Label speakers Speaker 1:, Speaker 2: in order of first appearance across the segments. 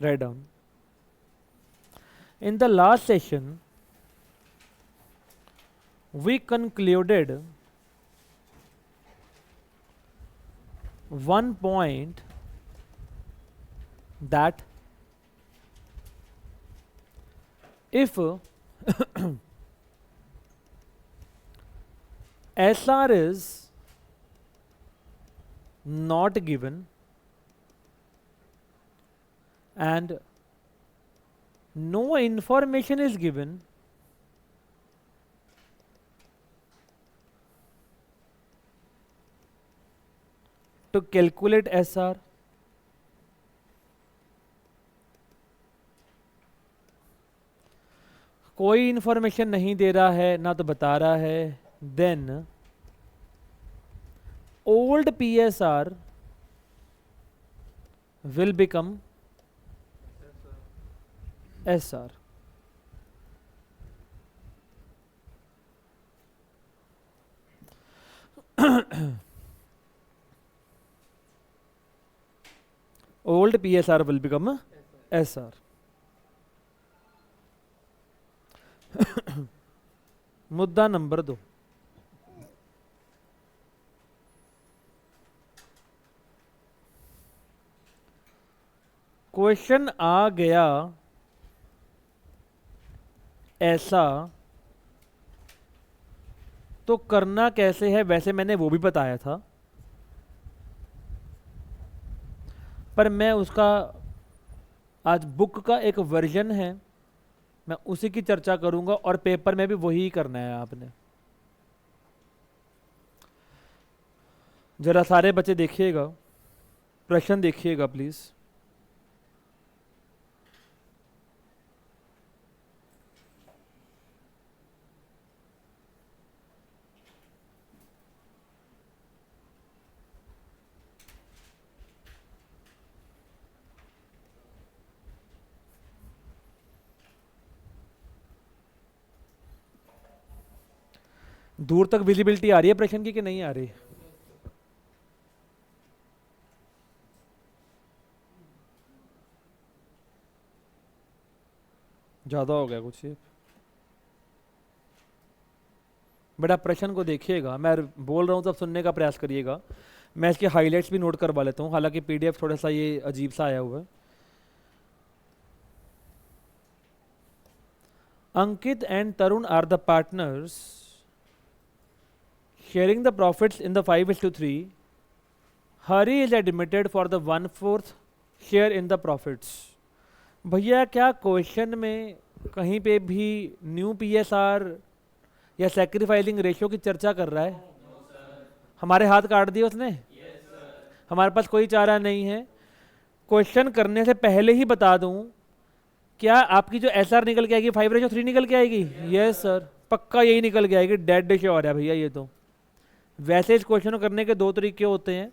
Speaker 1: Write down. In the last session, we concluded one point that if SR is not given and no information is given, to calculate SR, कोई information नहीं दे रहा है ना तो बता रहा है, then old PSR will become SR. Old PSR will become SR. मुद्दा नंबर 2, क्वेश्चन आ गया ऐसा तो करना कैसे है, वैसे मैंने वो भी बताया था, पर मैं उसका आज बुक का एक वर्जन है, मैं उसी की चर्चा करूंगा और पेपर में भी वही करना है आपने। जरा सारे बच्चे देखिएगा, प्रश्न देखिएगा प्लीज। दूर तक विजिबिलिटी आ रही है प्रश्न की कि नहीं आ रही? ज़्यादा हो गया कुछ ये। बेटा प्रश्न को देखिएगा, मैं बोल रहा हूँ तब सुनने का प्रयास करिएगा। मैं इसके हाइलाइट्स भी नोट करवा लेता हूँ, हालांकि PDF थोड़ा सा ये अजीब सा आया हुआ है। Ankit and Tarun are the partners sharing the profits in the 5:3. Hari is admitted for the 1/4 share in the profits. भैया क्या क्वेश्चन में कहीं पे भी न्यू PSR या सैक्रिफाइसिंग रेशियो की चर्चा कर रहा है? हमारे हाथ काट दिए उसने। हमारे पास कोई चारा नहीं है। क्वेश्चन करने से पहले ही बता दूं, क्या आपकी जो SR निकल के आएगी 5:3 निकल के आएगी? यस सर, पक्का यही निकल के आएगी, डेड श्योर है भैया ये तो। वैसे इस क्वेश्चन को करने के 2 तरीके होते हैं।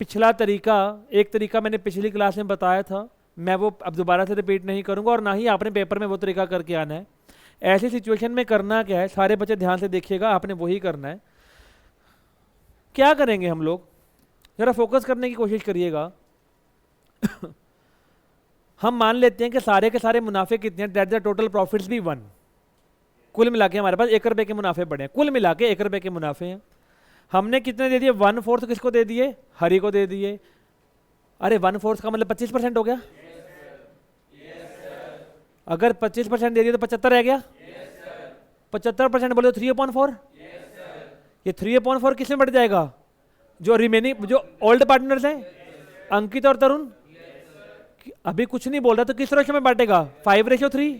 Speaker 1: पिछला तरीका, एक तरीका मैंने पिछली क्लास में बताया था, मैं वो अब दोबारा से रिपीट नहीं करूंगा, और ना ही आपने पेपर में वो तरीका करके आना है। ऐसी सिचुएशन में करना क्या है, सारे बच्चे ध्यान से देखिएगा, आपने वही करना है। क्या करेंगे हम लोग, जरा फोकस करने की कोशिश करिएगा। हम मान लेते हैं कि सारे के सारे मुनाफे कितने हैं, दैट द टोटल प्रॉफिट्स भी 1। कुल मिला के हमारे पास 1 रुपए के मुनाफे पड़े हैं, कुल मिला के 1 रुपए के मुनाफे हैं। हमने कितने दे दिए? 1/4 किसको दे दिए? हरि को दे दिए। अरे 1/4 का मतलब 25% हो गया। अगर 25% दे दिए तो 75 रह गया। 75% बोले तो 3/4। ये 3/4 किसमें बढ़ जाएगा? जो रिमेनिंग, जो ओल्ड पार्टनर्स हैं, अंकित और तरुण। अभी कुछ नहीं बोल रहा तो किस रेशो में बांटेगा? 5:3।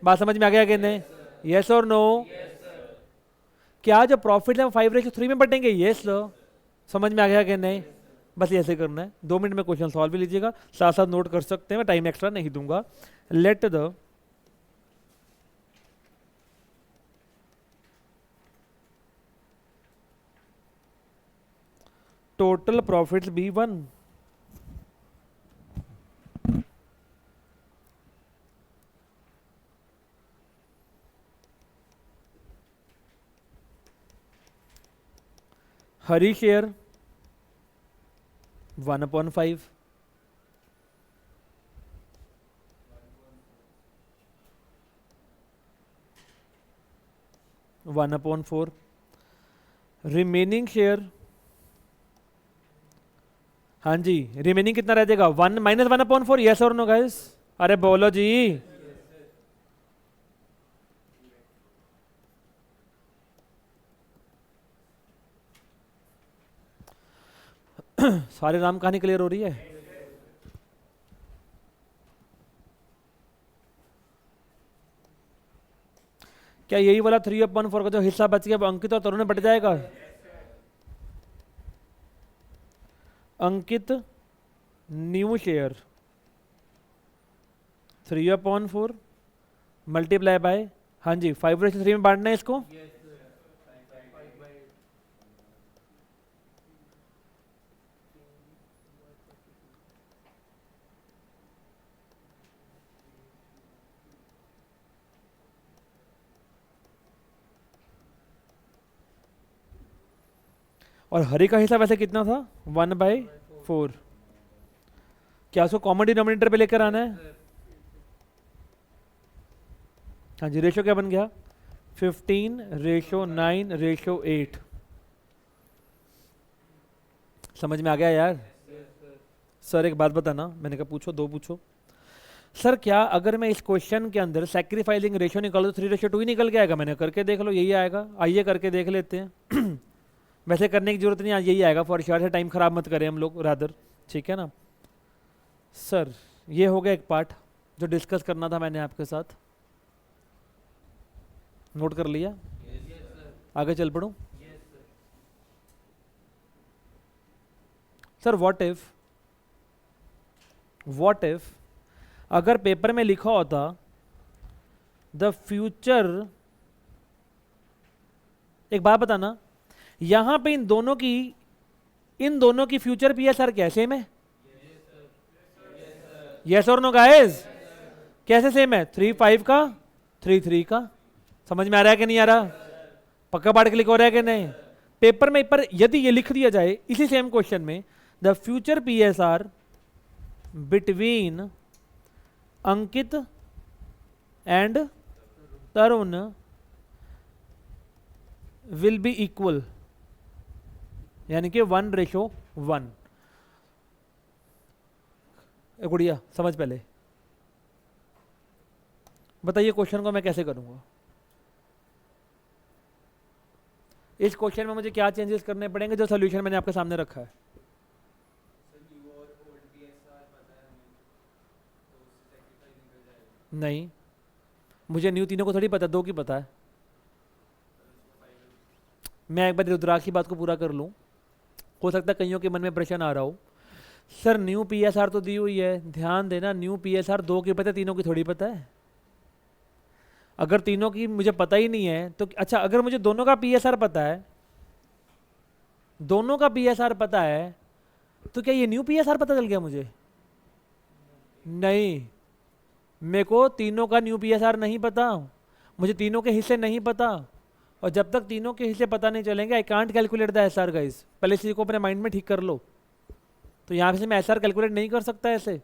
Speaker 1: बात समझ में आ गया कि नहीं? यस और नो? क्या जो प्रॉफिट है 5:3 में बटेंगे? Yes sir. समझ में आ गया कि नहीं? बस ऐसे करना है। 2 मिनट में क्वेश्चन सॉल्व भी लीजिएगा, साथ साथ नोट कर सकते हैं, मैं टाइम एक्स्ट्रा नहीं दूंगा। Let the total profits be 1। Hari share 1/5, 1/4। Remaining share, हाँ जी, रिमेनिंग कितना रह जाएगा 1 - 1/4, यस और नो गाइस? अरे बोलो जी। सारी राम कहानी क्लियर हो रही है? क्या यही वाला 3/4 का जो हिस्सा बच गया वो अंकित और तरुण में बट जाएगा? अंकित न्यू शेयर 3/4 मल्टीप्लाई बाय, हाँ जी, 5/3 में बांटना है इसको। और हरि का हिस्सा वैसे कितना था 1/4। क्या उसको कॉमन डिनोमिनेटर पे लेकर आना है? हाँ जी, रेशो क्या बन गया 15:9:8। समझ में आ गया यार? सर एक बात बताना, मैंने कहा पूछो, दो पूछो। सर क्या अगर मैं इस क्वेश्चन के अंदर सैक्रिफाइसिंग रेशियो निकालूं तो 3:2 ही निकल के आएगा? मैंने करके देख लो, यही आएगा। आइए करके देख लेते हैं। वैसे करने की जरूरत नहीं, आज यही आएगा फॉर श्योर है, टाइम खराब मत करें हम लोग रादर, ठीक है ना? सर ये हो गया एक पार्ट जो डिस्कस करना था मैंने आपके साथ, नोट कर लिया? आगे चल पड़ूं? सर व्हाट इफ अगर पेपर में लिखा होता द फ्यूचर, एक बात बताना, यहां पे इन दोनों की फ्यूचर पीएसआर क्या सेम है? यस और नो गाइस? कैसे सेम है? 3/5 का 3/3 का। समझ में आ रहा है कि नहीं आ रहा? पक्का पार्ट क्लिक हो रहा है कि नहीं? पेपर में पर यदि ये लिख दिया जाए इसी सेम क्वेश्चन में, the future PSR between Ankit and Tarun will be equal, यानी कि 1:1। गुड़िया समझ पहले, बताइए क्वेश्चन को मैं कैसे करूंगा? इस क्वेश्चन में मुझे क्या चेंजेस करने पड़ेंगे जो सॉल्यूशन मैंने आपके सामने रखा है? नहीं, मुझे न्यू तीनों को थोड़ी पता, दो की पता है। मैं एक बार रुद्राक्ष की बात को पूरा कर लूं, हो सकता है कईयों के मन में प्रश्न आ रहा हो, सर न्यू पीएसआर तो दी हुई है, ध्यान देना न्यू पीएसआर दो की पता है, तीनों की थोड़ी पता है। अगर तीनों की मुझे पता ही नहीं है तो अच्छा, अगर मुझे दोनों का पीएसआर पता है, दोनों का पीएसआर पता है, तो क्या ये न्यू पीएसआर पता चल गया मुझे? नहीं, मेरे को तीनों का न्यू पीएसआर नहीं पता, मुझे तीनों के हिस्से नहीं पता, और जब तक तीनों के हिस्से पता नहीं चलेंगे I can't calculate the SR guys. पहले इसी को अपने माइंड में ठीक कर लो। तो यहाँ से मैं एसआर कैलकुलेट नहीं कर सकता ऐसे,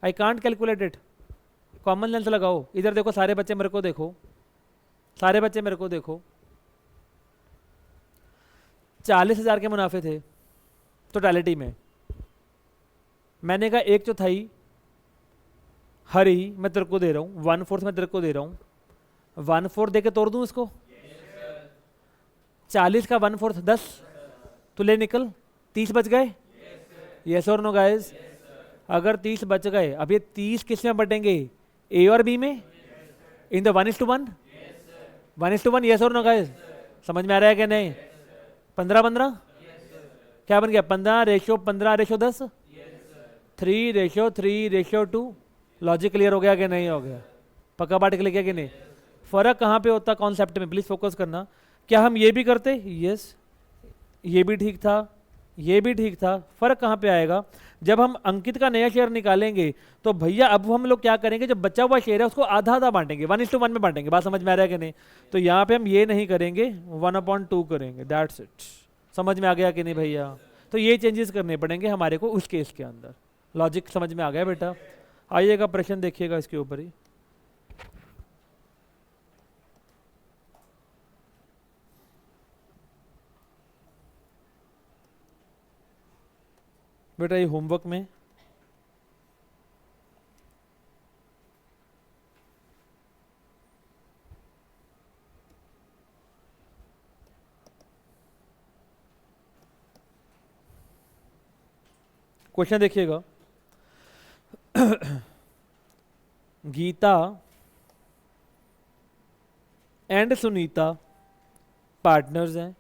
Speaker 1: I can't calculate it. Common sense लगाओ, इधर देखो सारे बच्चे मेरे को देखो, सारे बच्चे मेरे को देखो। 40,000 के मुनाफे थे टोटलिटी में, मैंने कहा 1/4 हरी मैं तेरे को दे रहा हूँ, 1/4 मैं तेरे को दे रहा हूँ, 1/4 दे के तोड़ दूँ इसको? 40 का 1/4 10, तो ले निकल, 30 बच गए? यस और नो गाइस? अगर 30 बच गए, अब ये 30 किस में बटेंगे, ए और बी में, इन द 1:1, 1:1, यस और नो गाइस? समझ में आ रहा है कि नहीं? 15-15 क्या बन गया, 15:15:10, 3:3:2। लॉजिक क्लियर हो गया कि नहीं हो गया? पक्का पार्ट क्लियर किया कि नहीं? फर्क कहाँ पे होता कॉन्सेप्ट में, प्लीज फोकस करना। क्या हम ये भी करते? यस, ये भी ठीक था, ये भी ठीक था। फर्क कहाँ पे आएगा, जब हम अंकित का नया शेयर निकालेंगे तो भैया अब हम लोग क्या करेंगे, जो बचा हुआ शेयर है उसको आधा आधा बांटेंगे, 1:1 में बांटेंगे। बात समझ में आ रहा है कि नहीं? तो यहाँ पे हम ये नहीं करेंगे, 1/2 करेंगे, दैट्स इट। समझ में आ गया कि नहीं भैया? तो ये चेंजेस करने पड़ेंगे हमारे को उस केस के अंदर। लॉजिक समझ में आ गया बेटा? आइएगा प्रश्न देखिएगा इसके ऊपर ही। बेटा ये होमवर्क में क्वेश्चन देखिएगा। गीता एंड सुनीता पार्टनर्स हैं।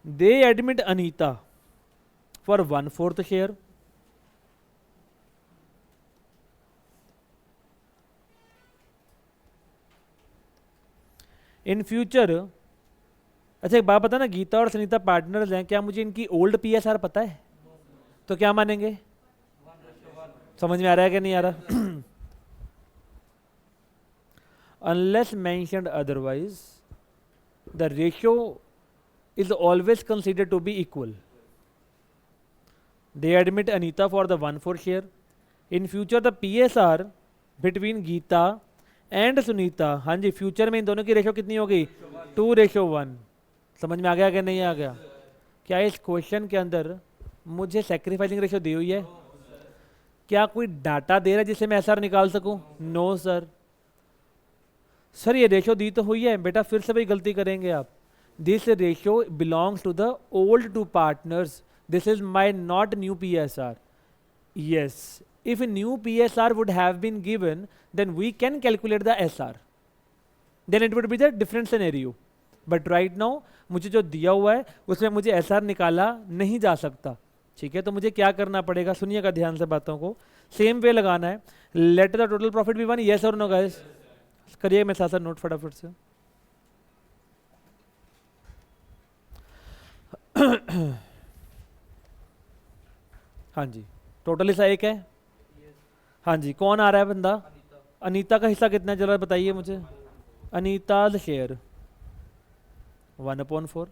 Speaker 1: दे admit Anita for 1/4 share. In future, अच्छा एक बात बता ना, गीता और सुनीता पार्टनर्स हैं, क्या मुझे इनकी ओल्ड पीएसआर पता है? तो क्या मानेंगे? समझ में आ रहा है कि नहीं आ रहा? Unless mentioned otherwise, the ratio is always considered to be equal. They admit Anita for the 1/4 share. In future, the PSR between Geeta and Sunita, हाँ जी, फ्यूचर में इन दोनों की रेशो कितनी हो गई? 2:1। समझ में आ गया कि नहीं आ गया? क्या इस क्वेश्चन के अंदर मुझे सैक्रिफाइसिंग रेशो दी हुई है? क्या कोई डाटा दे रहा है जिससे मैं एसआर निकाल सकूं? No sir. सर ये रेशो दी तो हुई है बेटा, फिर से भाई गलती करेंगे आप। This ratio belongs to the old two partners, this is my not new PSR. Yes, if a new PSR would have been given, then we can calculate the SR. Then it would be the different scenario. But right now, मुझे जो दिया हुआ है उसमें मुझे SR निकाला नहीं जा सकता। ठीक है, तो मुझे क्या करना पड़ेगा? सुनिएगा ध्यान से बातों को, सेम वे लगाना है। Let the total profit be 1, yes और नो गाइस? करिए मेरे साथ साथ नोट फटाफट से। हाँ जी, टोटल हिस्सा एक है। हाँ जी, कौन आ रहा है बंदा? अनीता का हिस्सा कितना है जरा बताइए मुझे। अनीता शेयर 1/4।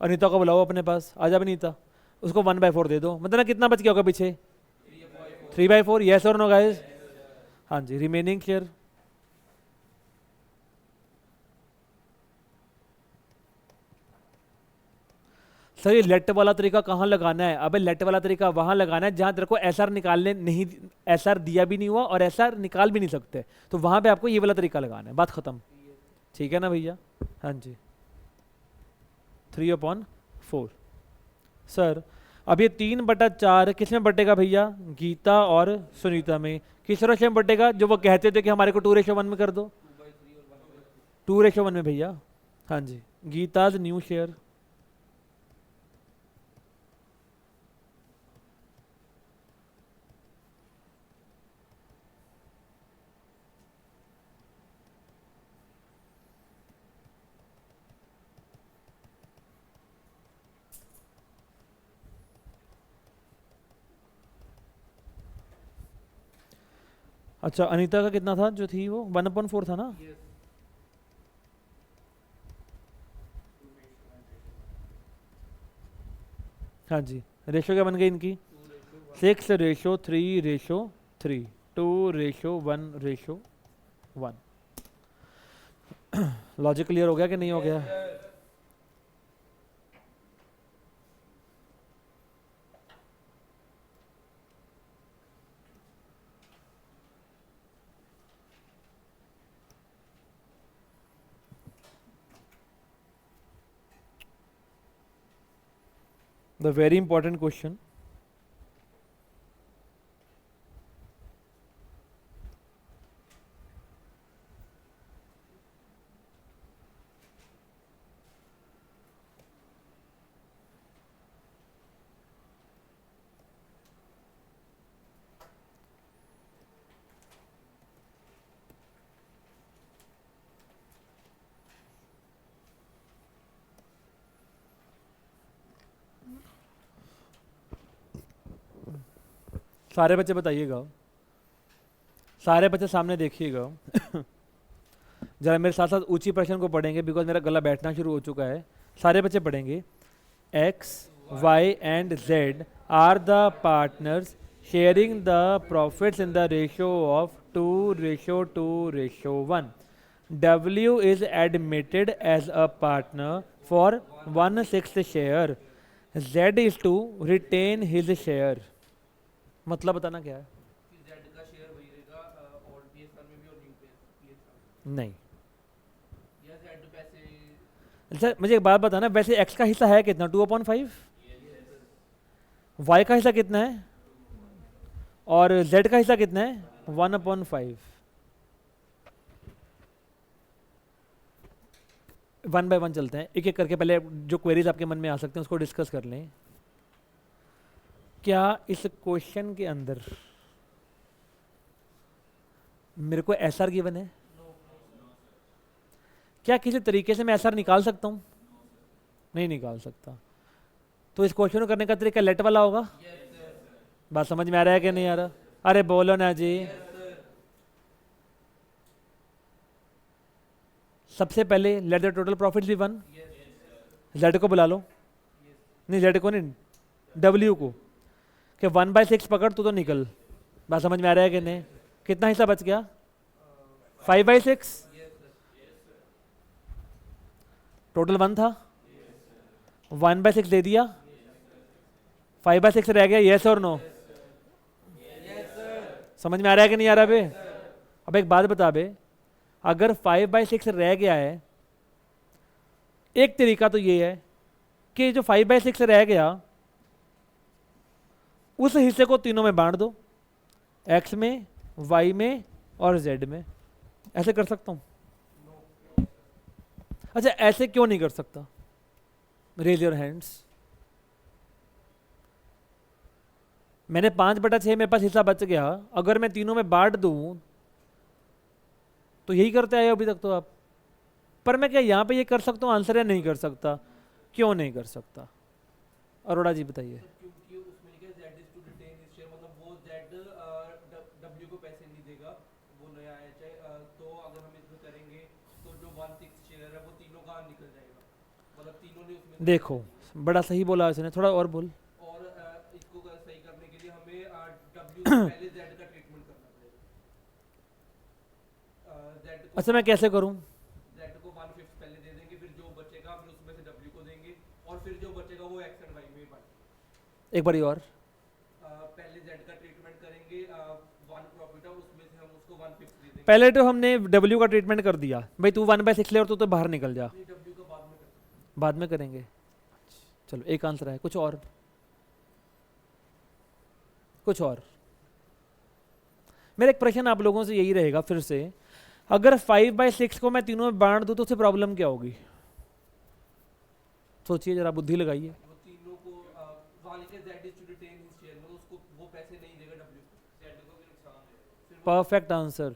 Speaker 1: अनीता को बुलाओ अपने पास, आ जा अनीता, उसको 1/4 दे दो। मतलब ना कितना बच गया होगा पीछे? 3/4, यस और नो गाइस? हाँ जी, रिमेनिंग शेयर सर ये लेट वाला तरीका कहाँ लगाना है? अबे लेट वाला तरीका वहाँ लगाना है जहाँ तेरे को एसआर निकालने नहीं, एसआर दिया भी नहीं हुआ और एसआर निकाल भी नहीं सकते, तो वहाँ पे आपको ये वाला तरीका लगाना है। बात खत्म, ठीक है ना भैया? हाँ जी, 3/4। सर अब ये 3/4 किस में बटेगा भैया? गीता और सुनीता में। किस रेशो में बटेगा? जो वो कहते थे कि हमारे को 2:1 में कर दो, 2:1 में भैया। हाँ जी, गीताज न्यू शेयर। अच्छा अनीता का कितना था जो थी वो? 1/4 था ना? हाँ जी, रेशो क्या बन गई इनकी? 6:3:3, 2:1:1। लॉजिक क्लियर हो गया कि नहीं हो गया? The very important question. सारे बच्चे बताइएगा, सारे बच्चे सामने देखिएगा। जरा मेरे साथ साथ ऊंची प्रश्न को पढ़ेंगे बिकॉज मेरा गला बैठना शुरू हो चुका है। सारे बच्चे पढ़ेंगे। X, Y and Z are the partners sharing the profits in the ratio of 2:2:1. W is admitted as a partner for 1/6 share. Z is to retain his share, मतलब बताना क्या है?
Speaker 2: जेड का शेयर वही रहेगा ओल्ड पीएसआर में भी और न्यू पीएसआर।
Speaker 1: नहीं।
Speaker 2: या जेड पैसे।
Speaker 1: अच्छा मुझे एक बात बताना, वैसे एक्स का हिस्सा है कितना? 2/5। वाई का हिस्सा कितना है? और जेड का हिस्सा कितना है? 1/5। 1 बाय 1 चलते हैं, एक एक करके। पहले जो क्वेरीज आपके मन में आ सकते हैं उसको डिस्कस कर लें। क्या इस क्वेश्चन के अंदर मेरे को एस आर गिवन है? क्या किसी तरीके से मैं एस आर निकाल सकता हूं? नहीं निकाल सकता। तो इस क्वेश्चन को करने का तरीका लेट वाला होगा। बात समझ में आ रहा है कि नहीं आ रहा? अरे बोलो ना जी। सबसे पहले let the total profit be 1। Z को बुला लो। नहीं जेड को नहीं, डब्ल्यू को। कि 1/6 पकड़ तो निकल। बात समझ में आ रहा है कि नहीं? कितना हिस्सा बच गया? 5/6। टोटल 1 था, 1/6 दे दिया, 5/6 रह गया। यस और नो? समझ में आ रहा है कि नहीं आ रहा बे? अब एक बात बता बे, अगर 5/6 रह गया है, एक तरीका तो ये है कि जो 5/6 रह गया उस हिस्से को तीनों में बांट दो, एक्स में, वाई में और जेड में। ऐसे कर सकता हूं? अच्छा ऐसे क्यों नहीं कर सकता? Raise your hands. मैंने 5/6 मेरे पास हिस्सा बच गया, अगर मैं तीनों में बांट दूं तो यही करते आए अभी तक तो आप। पर मैं क्या यहां पे ये कर सकता हूं आंसर, या नहीं कर सकता? क्यों नहीं कर सकता? अरोड़ा जी बताइए।
Speaker 2: क्योंकि उसमें लिखा है Z is to retain his share, मतलब वो जेड डब्ल्यू को पैसे नहीं देगा, वो नया है चाहे। तो अगर हम इसमें करेंगे तो जो 1/6 शेयर है वो तीनों का निकल जाएगा, मतलब तीनों ने उसमें।
Speaker 1: देखो बड़ा सही बोला इसने, थोड़ा और बोल।
Speaker 2: और इसको सही करने के लिए हमें डब्ल्यू से पहले जेड का ट्रीटमेंट करना पड़ेगा। जेड को
Speaker 1: अच्छा मैं कैसे करूं?
Speaker 2: जेड को 1/5 पहले दे देंगे, फिर जो बचेगा फिर उसमें से डब्ल्यू को देंगे, और फिर जो बचेगा वो एक्स एंड वाई में बांटेंगे।
Speaker 1: एक बारी और।
Speaker 2: पहले जेड का ट्रीटमेंट करेंगे, 1 प्रॉफिट है उसमें से हम उसको 1/5 दे देंगे।
Speaker 1: पहले तो हमने डब्ल्यू का ट्रीटमेंट कर दिया, भाई तू 1/6 ले और तू तो बाहर निकल जा।
Speaker 2: नहीं, डब्ल्यू का बाद में करते हैं।
Speaker 1: बाद में करेंगे। चलो एक आंसर है, कुछ और? कुछ और? मेरा एक प्रश्न आप लोगों से यही रहेगा फिर से, अगर 5/6 को मैं तीनों में बांट दूं तो उससे प्रॉब्लम क्या होगी? सोचिए जरा, बुद्धि लगाइए।
Speaker 2: वो तीनों को वहाँ लिखे Z is to retain his share, मतलब उसको वो पैसे नहीं देगा डब्ल्यू को, जेड को भी नुकसान देगा। फिर वो
Speaker 1: परफेक्ट आंसर।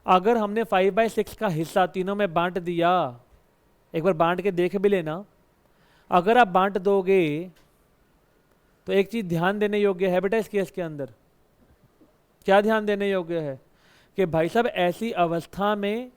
Speaker 1: अगर हमने 5/6 का हिस्सा तीनों में बांट दिया, एक बार बांट के देख भी लेना, अगर आप बांट दोगे तो एक चीज ध्यान देने योग्य है बेटा इस केस के अंदर। क्या ध्यान देने योग्य है? कि भाई साहब ऐसी अवस्था में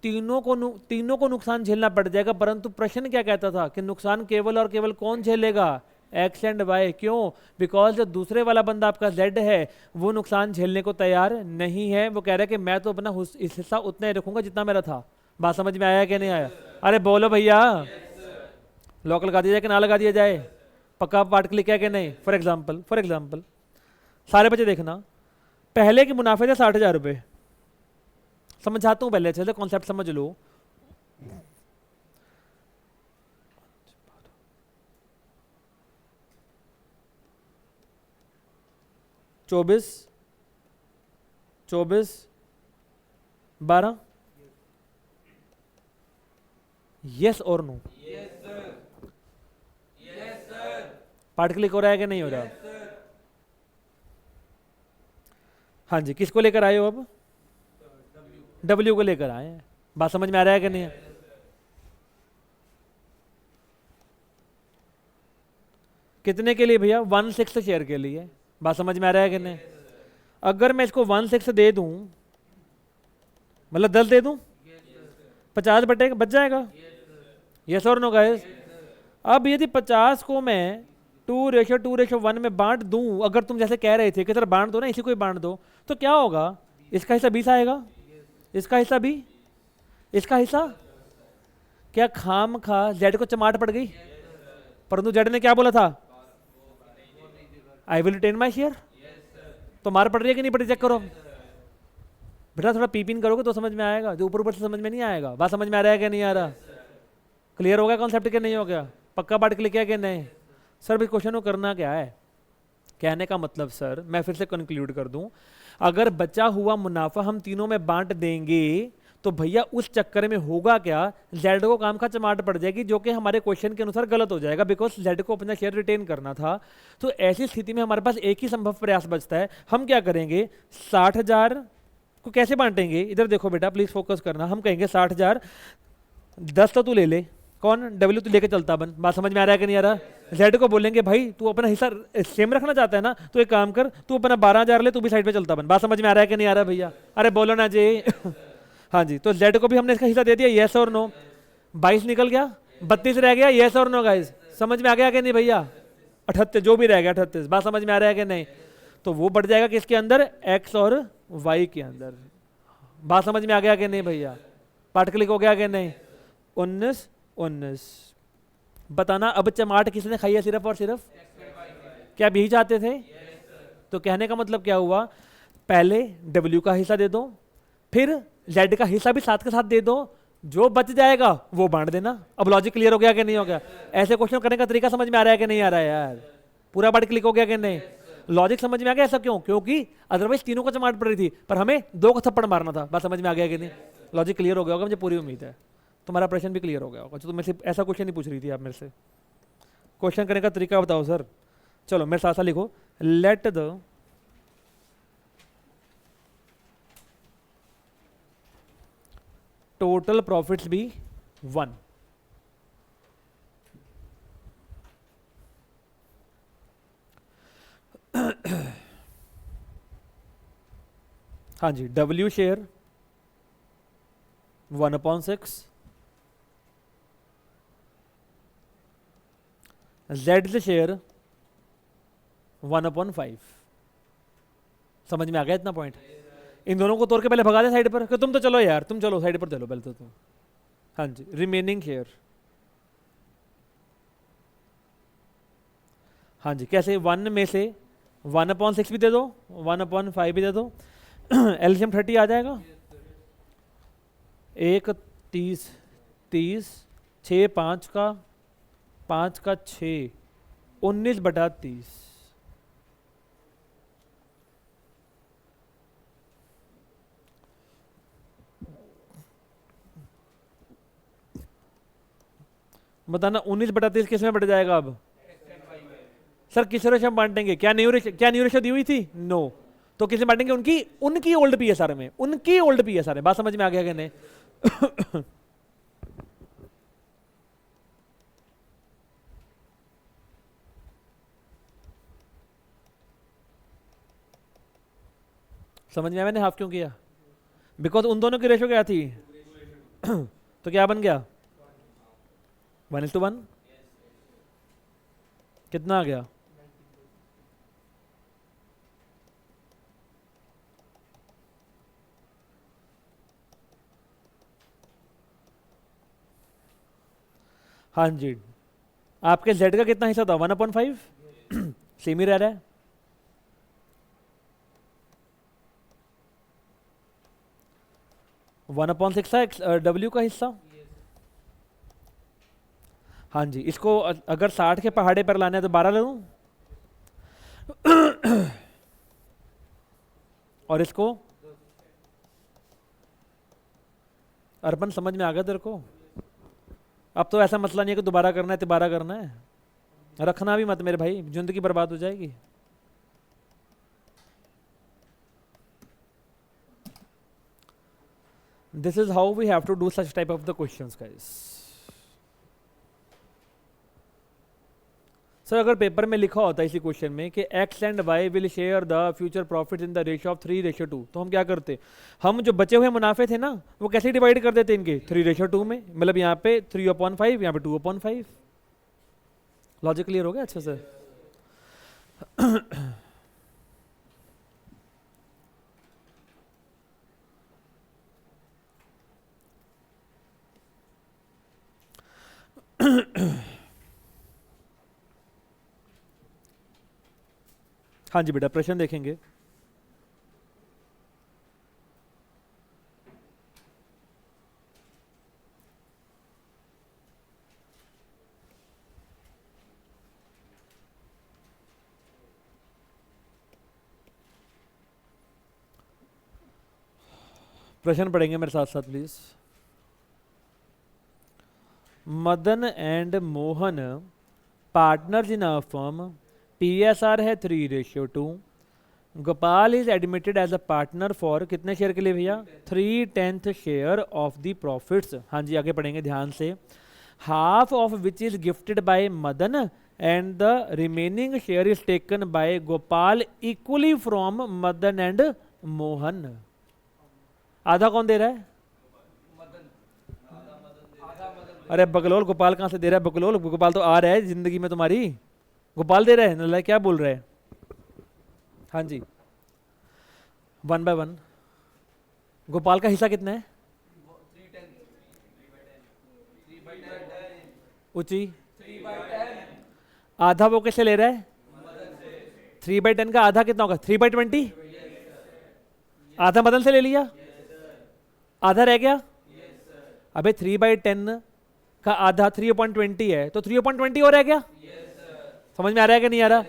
Speaker 1: तीनों को नुकसान झेलना पड़ जाएगा, परंतु प्रश्न क्या कहता था कि नुकसान केवल और केवल कौन झेलेगा? X and y. क्यों? बिकॉज जो दूसरे वाला बंदा आपका जेड है वो नुकसान झेलने को तैयार नहीं है। वो कह रहा है कि मैं तो अपना इस हिस्सा उतना ही रखूंगा जितना मेरा था। बात समझ में आया कि नहीं आया? अरे बोलो भैया। लॉक लगा दिया जाए कि ना लगा दिया जाए? पक्का पार्ट क्लिक है कि नहीं? फॉर एग्जाम्पल सारे बच्चे देखना, पहले के मुनाफे थे 60,000 रुपये। समझाता हूँ पहले अच्छे से, कॉन्सेप्ट समझ लो। चौबीस 12। यस और नो? पार्ट क्लिक हो रहा है कि नहीं हो रहा? हाँ जी, किसको लेकर आए हो अब? डब्ल्यू को लेकर आए हैं। बात समझ में आ रहा है कि नहीं? कितने के लिए भैया? 1/6 शेयर के लिए। बात समझ में आ रहा है कि नहीं? अगर मैं इसको 1/6 दे दूं, मतलब 10 दे दूं, 50 बच जाएगा। यस और नो गाइस? अब यदि 50 को मैं 2:1 में बांट दूं, अगर तुम जैसे कह रहे थे कि सर बांट दो ना, इसी को ही बांट दो, तो क्या होगा? इसका हिस्सा 20 आएगा, इसका हिस्सा भी, इसका हिस्सा। क्या खाम खा जेड को चमाट पड़ गई? परंतु जेड ने क्या बोला था, I will retain my share. तो मार पड़ रही है कि नहीं पड़ रही, चेक करो बेटा, थोड़ा पीपिन करोगे तो समझ में आएगा, जो ऊपर ऊपर से समझ में नहीं आएगा। बात समझ में आ रहा है कि नहीं आ रहा, क्लियर हो गया कॉन्सेप्ट के नहीं हो गया, पक्का बात क्लिक है कि नहीं। सर भाई क्वेश्चन को करना क्या है, कहने का मतलब सर मैं फिर से कंक्लूड कर दूं, अगर बचा हुआ मुनाफा हम तीनों में बांट देंगे तो भैया उस चक्कर में होगा क्या, जेड को काम का चमाट पड़ जाएगी, जो कि हमारे क्वेश्चन के अनुसार गलत हो जाएगा, बिकॉज जेड को अपना शेयर रिटेन करना था। तो ऐसी स्थिति में हमारे पास एक ही संभव प्रयास बचता है, हम क्या करेंगे, 60,000 को कैसे बांटेंगे, इधर देखो बेटा प्लीज फोकस करना। हम कहेंगे 60,000, 10 तो तू ले ले, कौन, डब्ल्यू तू लेके चलता बन। बात समझ में आ रहा है कि नहीं आ रहा। जेड को बोलेंगे भाई तू अपना हिस्सा सेम रखना चाहता है ना, तो एक काम कर, तू अपना 12,000 ले, तू भी साइड पे चलता बन। बात समझ में आ रहा है कि नहीं आ रहा भैया, अरे बोलो ना जी हाँ जी, तो जेड को भी हमने इसका हिस्सा दे दिया, येस और नो। 22 निकल गया, 32 रह गया, येस और नो गाइस, समझ में आ गया कि नहीं भैया, 38 जो भी रह गया 38। बात समझ में आ रहा है कि नहीं, तो वो बढ़ जाएगा किसके अंदर, एक्स और वाई के अंदर। बात समझ में आ गया कि नहीं भैया, पार्ट क्लिक हो गया कि नहीं। 19 19 बताना अब चमाट किसने खाई है, सिर्फ और सिर्फ, क्या आप यही चाहते थे। तो कहने का मतलब क्या हुआ, पहले डब्ल्यू का हिस्सा दे दो, फिर जेड का हिस्सा भी साथ के साथ दे दो, जो बच जाएगा वो बांट देना। अब लॉजिक क्लियर हो गया कि नहीं हो गया, ऐसे क्वेश्चन करने का तरीका समझ में आ रहा है कि नहीं आ रहा है यार, पूरा पार्ट क्लिक हो गया कि नहीं, लॉजिक समझ में आ गया। ऐसा क्यों, क्योंकि अदरवाइज तीनों को चमाट पड़ रही थी, पर हमें 2 को थप्पड़ मारना था। बात समझ में आ गया कि नहीं, लॉजिक क्लियर हो गया होगा, मुझे पूरी उम्मीद है। तुम्हारा प्रश्न भी क्लियर हो गया होगा, तो मेरे से ऐसा क्वेश्चन नहीं पूछ रही थी आप मेरे से, क्वेश्चन करने का तरीका बताओ सर। चलो मेरे साथ साथ लिखो, let the total profits be 1। हाँ जी, डब्ल्यू शेयर 1/6, जेड शेयर 1/5। समझ में आ गया इतना पॉइंट। इन दोनों को तोड़ के पहले भगा दे साइड पर, कि तुम तो चलो यार, तुम चलो साइड पर चलो पहले तो तुम। हाँ जी, रिमेनिंग शेयर, हाँ जी कैसे, 1 में से 1/6 भी दे दो, 1/5 भी दे दो, एलसीएम 30 आ जाएगा। 1 30 30, 6 5 का 5 का 6, 19/30। बताना 19/30 किस में बढ़ जाएगा अब, सर किस रेशो बांटेंगे, क्या न्यू रेशो दी हुई थी, नो, तो किसे बांटेंगे, उनकी उनकी ओल्ड पीएसआर में, उनकी ओल्ड पीएसआर में। बात समझ में आ गया कि नहीं समझ में आया मैंने हाफ क्यों किया, बिकॉज उन दोनों की रेशो क्या थी तो क्या बन गया, 1:1। कितना आ गया, हाँ जी, आपके जेड का कितना हिस्सा था, 1/5 सेम ही रह रहा है। वन अपॉन सिक्स था डब्ल्यू का हिस्सा। हाँ जी, इसको अगर 60 के पहाड़े पर लाना है तो 12 ले लूं और इसको अर्पण, समझ में आ गया तेरे को। अब तो ऐसा मसला नहीं है कि दोबारा करना है तिबारा करना है, रखना भी मत मेरे भाई, जिंदगी बर्बाद हो जाएगी। This is how we have to do such type of the questions guys. Sir अगर पेपर में लिखा होता है इसी क्वेश्चन में कि x and y will share the future profit in the ratio of 3:2, तो हम क्या करते, हम जो बचे हुए मुनाफे थे ना वो कैसे डिवाइड कर देते इनके 3:2 में, मतलब यहाँ पे 3/5, यहाँ पे 2/5। लॉजिक क्लियर हो गया अच्छे से हाँ जी बेटा, प्रश्न देखेंगे। प्रश्न पढ़ेंगे मेरे साथ साथ please. Madan and Mohan partners in a firm, PSR है 3:2। Gopal is admitted as a partner for कितने शेयर के लिए भैया? 3/10 शेयर ऑफ द प्रॉफिट्स। हाँ जी, आगे पढ़ेंगे ध्यान से। Half of which is gifted bye Madan and the remaining share is taken by Gopal equally from Madan and Mohan. आधा कौन दे रहा है? अरे बकलोल, गोपाल कहाँ से दे रहा है? बकलोल, गोपाल तो आ रहा है जिंदगी में तुम्हारी, गोपाल दे रहा है ना? क्या बोल रहा है? हाँ जी, 1/1। गोपाल का हिस्सा कितना है? ऊंची आधा वो कैसे ले रहा है? 3/10 का आधा कितना होगा? 3/20। आधा मदन से ले लिया, आधा रह गया। अबे 3/10 का आधा 3/20 है, तो 3/20 और रह गया। समझ में आ रहा है कि नहीं आ रहा?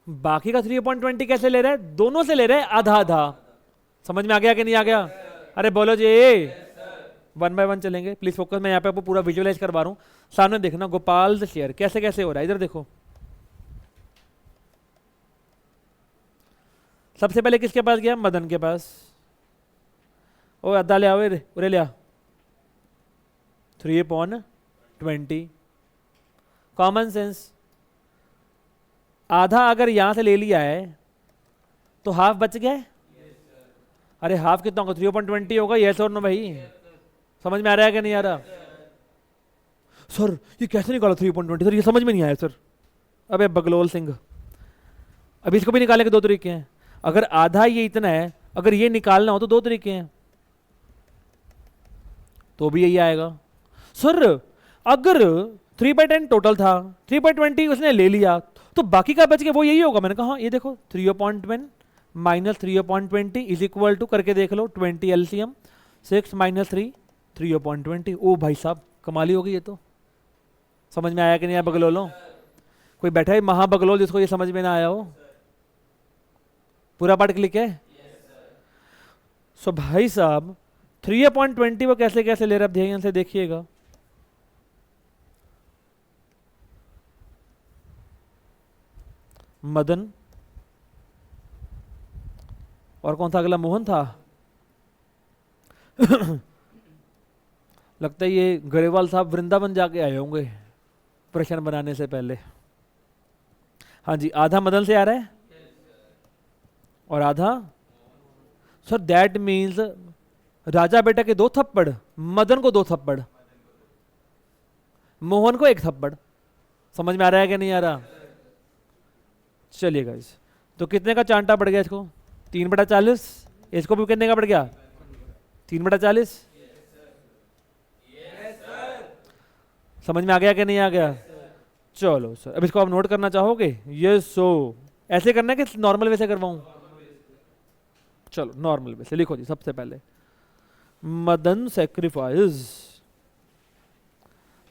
Speaker 1: बाकी का 3/20 कैसे ले रहा है? दोनों से ले रहा है, आधा आधा। समझ में आ गया कि नहीं आ गया? अरे बोलो जी। 1/1 चलेंगे, प्लीज फोकस। मैं यहाँ पे आपको पूरा विजुअलाइज करवा रहा हूँ, सामने देखना। गोपाल शेयर कैसे कैसे हो रहा है, इधर देखो। सबसे पहले किसके पास गया? मदन के पास। ओ आधा ले आओ, उरे ले आ। 3/20 कॉमन सेंस। आधा अगर यहां से ले लिया है तो हाफ बच गया है। अरे हाफ कितना होगा? 3/20 होगा। यस और नो भाई? समझ में आ रहा है कि नहीं आ रहा? सर ये कैसे निकाला 3/20? सर ये समझ में नहीं आया सर। अबे बगलोल सिंह, अभी इसको भी निकालने के दो तरीके हैं। अगर आधा ये इतना है, अगर ये निकालना हो तो दो तरीके हैं, तो भी यही आएगा। सर अगर 3/10 टोटल था, 3/20 उसने ले लिया, तो बाकी का बच गया, वो यही होगा। मैंने कहा ये देखो 3/10 माइनस 3/20 इज इक्वल टू, करके देख लो, 20 LCM 6 माइनस 3 3/20। ओ भाई साहब कमाली हो गई ये तो। समझ में आया कि नहीं आया बगलोलो? कोई बैठा है महाबगलोल जिसको ये समझ में ना आया हो? पूरा पार्ट क्लिक है? सो भाई साहब 3/20 वो कैसे कैसे ले रहा है, ध्यान से देखिएगा। मदन और कौन था अगला? मोहन था। लगता है ये गरेवाल साहब वृंदावन जाके आए होंगे प्रश्न बनाने से पहले। हाँ जी, आधा मदन से आ रहा है और आधा सर दैट मीन्स राजा बेटा के 2 थप्पड़, मदन को 2 थप्पड़, मोहन को 1 थप्पड़। समझ में आ रहा है कि नहीं आ रहा? चलिए गाइस, तो कितने का चांटा पड़ गया इसको? 3/40। इसको भी कितने का पड़ गया? 3/40। समझ में आ गया कि नहीं आ गया? चलो सर, अब इसको आप नोट करना चाहोगे? यस। सो ऐसे करना है कि नॉर्मल वे से करवाऊं? चलो नॉर्मल वे से लिखो जी। सबसे पहले मदन सेक्रीफाइस,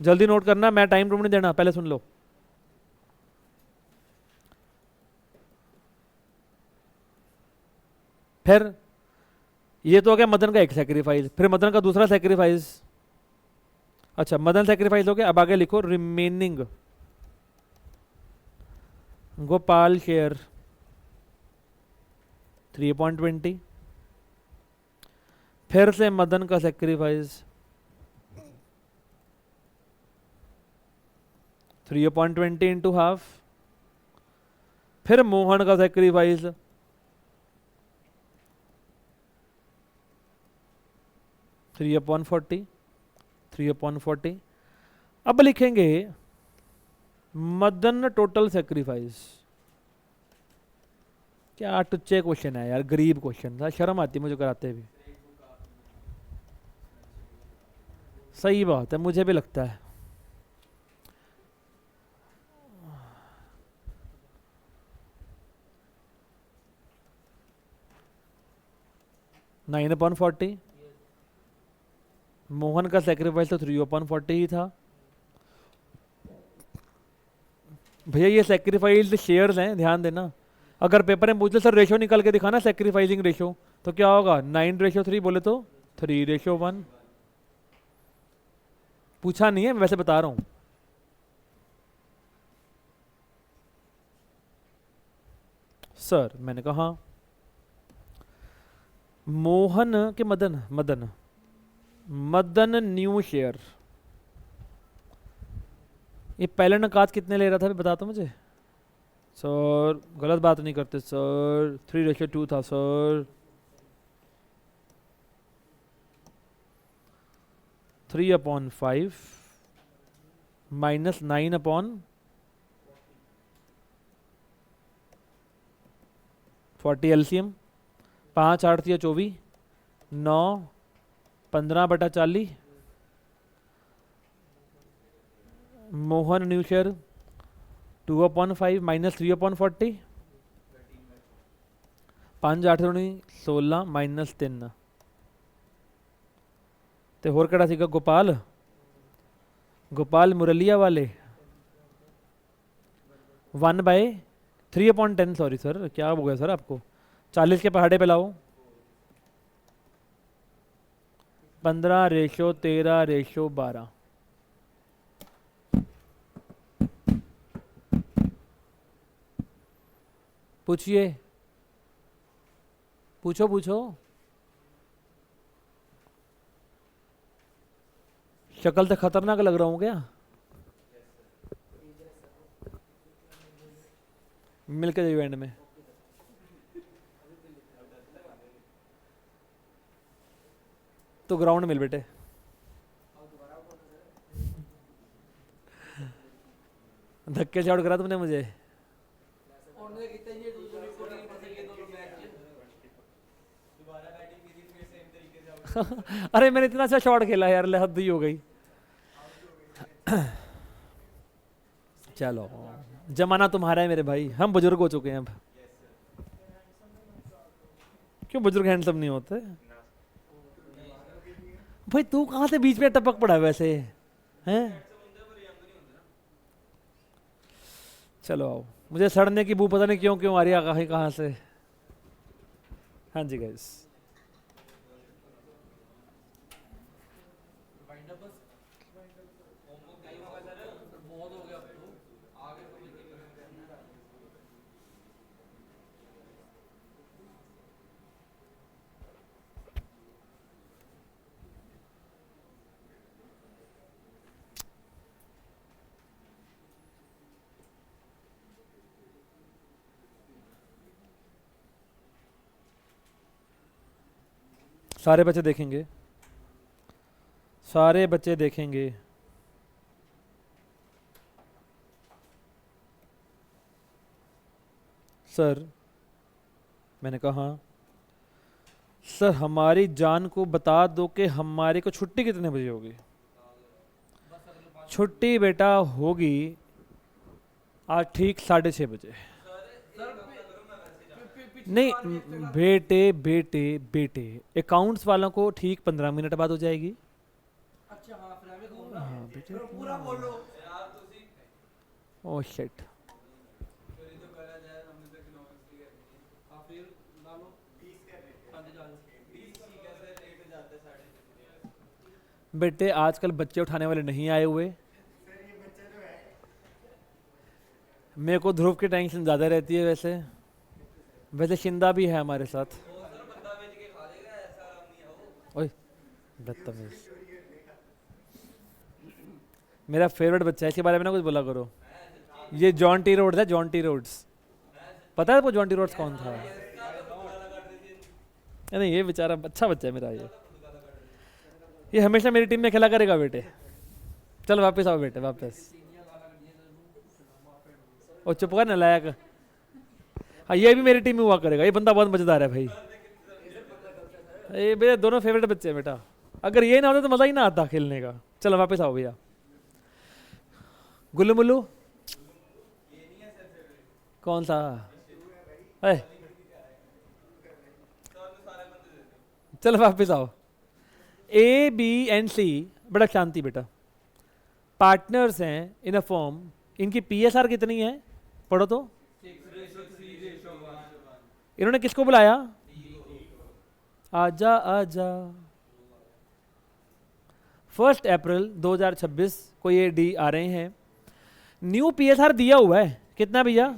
Speaker 1: जल्दी नोट करना, मैं टाइम रूम नहीं देना, पहले सुन लो। फिर ये तो हो गया मदन का एक सेक्रीफाइस, फिर मदन का दूसरा सेक्रीफाइस। अच्छा मदन सेक्रीफाइस हो गया, अब आगे लिखो रिमेनिंग गोपाल शेयर 3/20, फिर से मदन का सेक्रीफाइस 3/20 इंटू हाफ, फिर मोहन का सेक्रीफाइस 3/40। अब लिखेंगे मदन टोटल सेक्रीफाइस। क्या टुच्चे क्वेश्चन है यार, गरीब क्वेश्चन था, शर्म आती मुझे कराते भी। सही बात है, मुझे भी लगता है। 9/40। मोहन का सेक्रीफाइस तो 3/40 ही था। भैया ये सेक्रीफाइस शेयर्स हैं, ध्यान देना। अगर पेपर में पूछे सर रेशो निकाल के दिखाना सेक्रीफाइसिंग रेशो, तो क्या होगा 9:3 बोले तो 3:1। पूछा नहीं है, मैं वैसे बता रहा हूँ। सर मैंने कहा हाँ। मोहन के मदन मदन मदन न्यू शेयर, ये पहले नकात कितने ले रहा था, बता तो मुझे। सर गलत बात नहीं करते सर, 3:2 था sir. 3/5 minus 9/40 LCM. 5 8 24, 9 15/40। Mohan new share 2/5 minus 3/40। 5 8 16 minus 3। ਤੇ ਹੋਰ ਕਿਹੜਾ ਸੀਗਾ? गोपाल मुरलिया वाले 1/3/10। सॉरी सर, क्या हो गया सर आपको? 40 के पहाड़े पे लाओ। 15:13:12। पूछिए, पूछो पूछो। शक्ल से खतरनाक लग रहा हूँ क्या? मिलके जाइए एंड में। तो ग्राउंड मिल बेटे। धक्के से आउट करा तुमने मुझे। अरे मैंने इतना अच्छा शॉट खेला यार, हद ही हो गई। चलो जमाना तुम्हारा है मेरे भाई, हम बुजुर्ग हो चुके हैं अब। क्यों बुजुर्ग हैंडसम नहीं होते? भाई तू कहाँ से बीच में टपक पड़ा वैसे हैं? चलो आओ, मुझे सड़ने की बू पता नहीं क्यों क्यों आ रही है कहाँ से। हाँ जी गाइस, सारे बच्चे देखेंगे, सारे बच्चे देखेंगे। सर मैंने कहा सर हमारी जान को बता दो कि हमारे को छुट्टी कितने बजे होगी। छुट्टी बेटा होगी आज ठीक 6:30 बजे। नहीं बेटे बेटे बेटे, अकाउंट्स वालों को ठीक 15 मिनट बाद हो जाएगी।
Speaker 2: अच्छा हाँ, फिर हमें घूमना
Speaker 1: हाँ बेटे,
Speaker 2: पूरा बोलो यार तुसी।
Speaker 1: Oh shit.
Speaker 2: फिर तो पहला जाए हमने तो इकोनॉमिक्स की करनी है। हाँ फिर ला लो 20 कर रहे हैं। हाँ जी जान 20 की कैसे लेट हो जाते 6:30।
Speaker 1: बेटे आजकल बच्चे उठाने वाले नहीं आए हुए। मेरे को ध्रुव की टेंशन ज़्यादा रहती है वैसे। वैसे शिंदा भी है हमारे साथ। ओए बदतमीज, मेरा फेवरेट बच्चा है, इसके बारे में ना कुछ बोला करो। ये जॉन टी रोड्स है, जॉन टी रोड्स। पता है आपको जॉन टी रोड्स कौन था? नहीं ये बेचारा अच्छा बच्चा है मेरा। ये हमेशा मेरी टीम में खेला करेगा बेटे। चल वापस आओ बेटे वापस। और चुप कर नालायक। हाँ ये भी मेरी टीम में हुआ करेगा, ये बंदा बहुत मजेदार है भाई। ये मेरे दोनों फेवरेट बच्चे हैं बेटा, अगर ये ना होता तो मजा ही ना आता खेलने का। चलो वापस आओ भैया। गुल्लू मुल्लू कौन सा है? चलो वापस आओ। ए बी एंड सी, बड़ा शांति बेटा, पार्टनर्स हैं इन अ फॉर्म, इनकी पीएसआर कितनी है पढ़ो तो। इन्होंने किसको बुलाया, आजा आजा। 1 अप्रैल 2026 को ये डी आ रहे हैं। न्यू पीएसआर दिया हुआ है कितना भैया,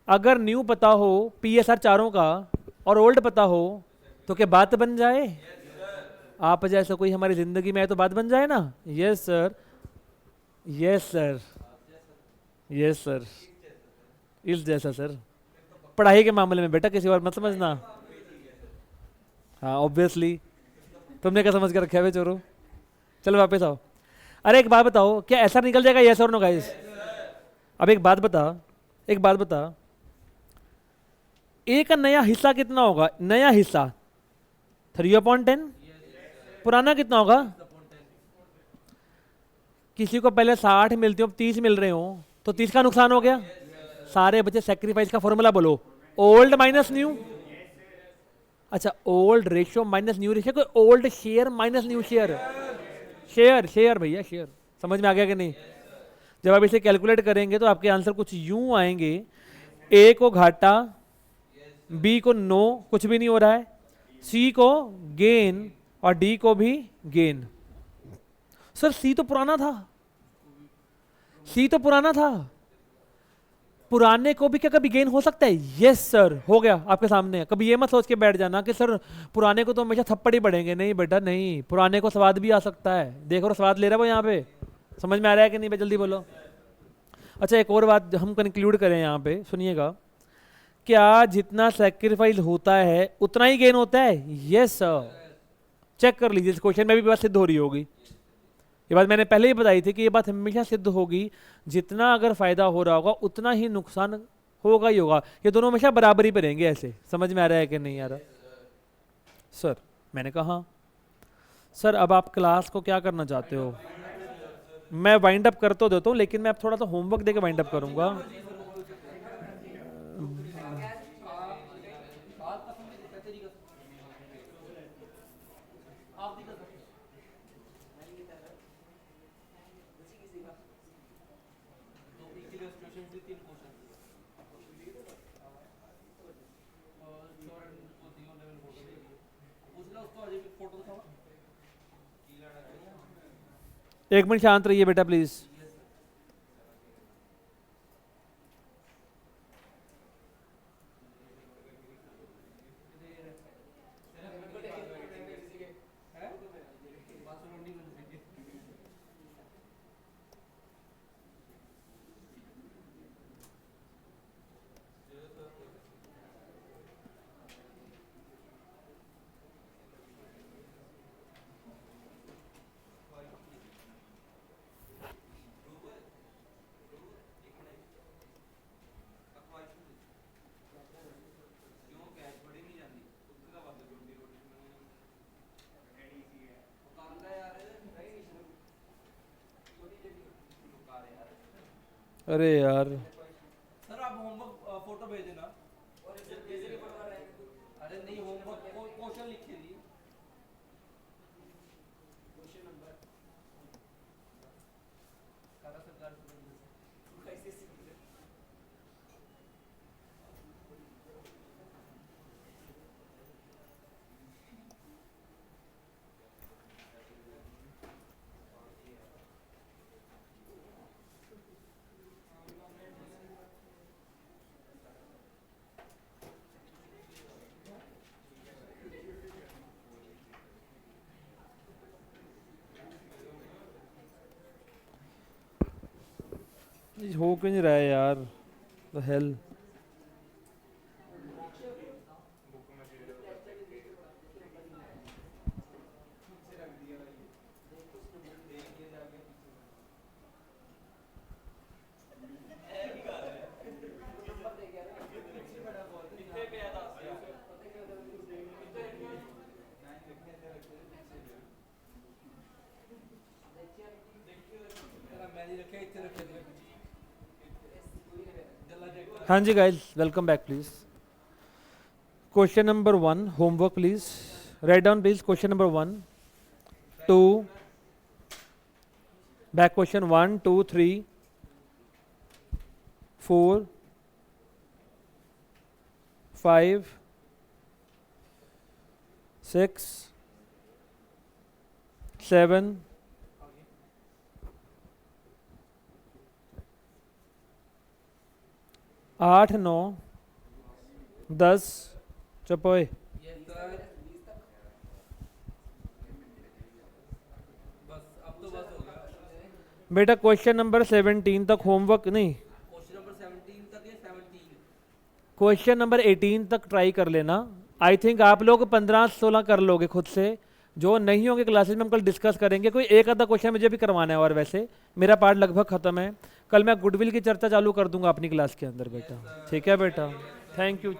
Speaker 1: अगर न्यू पता हो पीएसआर चारों का और ओल्ड पता हो तो क्या बात बन जाए, आप जैसा कोई हमारी जिंदगी में है तो बात बन जाए ना। Yes sir, yes sir, yes sir, इस जैसा सर। पढ़ाई के मामले में बेटा किसी और मत समझना। हाँ ऑब्वियसली, तुमने क्या समझ के रखा है बे चोरो। चलो वापस आओ। अरे एक बात बताओ, क्या ऐसा निकल जाएगा यस और नो गाइस। अब एक बात बता, एक बात बता, ए का नया हिस्सा कितना होगा, नया हिस्सा 3/10, पुराना कितना होगा। किसी को पहले 60 मिलती हो, 30 मिल रहे हो तो 30 का नुकसान हो गया। सारे बच्चे सेक्रीफाइस का फॉर्मूला बोलो, ओल्ड माइनस न्यू। अच्छा, old ratio minus new ratio, कोई old share minus new share, share share भैया शेयर। समझ में आ गया कि नहीं। जब आप इसे कैलकुलेट करेंगे तो आपके आंसर कुछ यूं आएंगे, ए को घाटा, बी को नो कुछ भी नहीं हो रहा है, सी को गेन और डी को भी गेन। सर सी तो पुराना था, सी तो पुराना था, पुराने को भी क्या कभी गेन हो सकता है। यस सर, हो गया आपके सामने। कभी ये मत सोच के बैठ जाना कि सर पुराने को तो हमेशा थप्पड़ ही पड़ेंगे, नहीं बेटा नहीं, पुराने को स्वाद भी आ सकता है। देखो रहा स्वाद ले रहा है वो यहाँ पे, समझ में आ रहा है कि नहीं भाई, जल्दी बोलो। अच्छा एक और बात हम कंक्लूड करें यहाँ पे, सुनिएगा, क्या जितना सेक्रीफाइस होता है उतना ही गेन होता है। यस सर, चेक कर लीजिए, इस क्वेश्चन में भी बात सिद्ध हो रही होगी। ये बात मैंने पहले ही बताई थी कि ये बात हमेशा सिद्ध होगी, जितना अगर फायदा हो रहा होगा उतना ही नुकसान होगा ही होगा। ये दोनों हमेशा बराबरी पे रहेंगे। ऐसे समझ में आ रहा है कि नहीं आ रहा। सर मैंने कहा सर अब आप क्लास को क्या करना चाहते हो। मैं वाइंड अप कर तो देता हूँ, लेकिन मैं अब थोड़ा सा होमवर्क देके वाइंड अप करूंगा। एक मिनट शांत रहिए बेटा प्लीज। अरे यार
Speaker 2: सर आप होमवर्क फोटो भेज देना। अरे नहीं, होमवर्क क्वेश्चन लिख के दिए, क्वेश्चन नंबर सरकार
Speaker 1: ये हो क्यों नहीं रहा है यार, द हेल। हाँ जी guys, welcome back please. Question number 1 homework please write down please question number 1 2 back question 1 2 3 4 5 6 7 8 9 10 चुप होए
Speaker 2: यस सर बस अब तो बस हो गया
Speaker 1: बेटा क्वेश्चन नंबर 17 तक होमवर्क नहीं
Speaker 2: क्वेश्चन नंबर 17 तक है 17
Speaker 1: क्वेश्चन नंबर 18 तक ट्राई कर लेना आई थिंक आप लोग 15-16 कर लोगे खुद से जो नहीं होंगे क्लासेस में हम कल डिस्कस करेंगे कोई एक आधा क्वेश्चन मुझे भी करवाना है और वैसे मेरा पार्ट लगभग खत्म है कल मैं गुडविल की चर्चा चालू कर दूंगा अपनी क्लास के अंदर बेटा ठीक है बेटा थैंक यू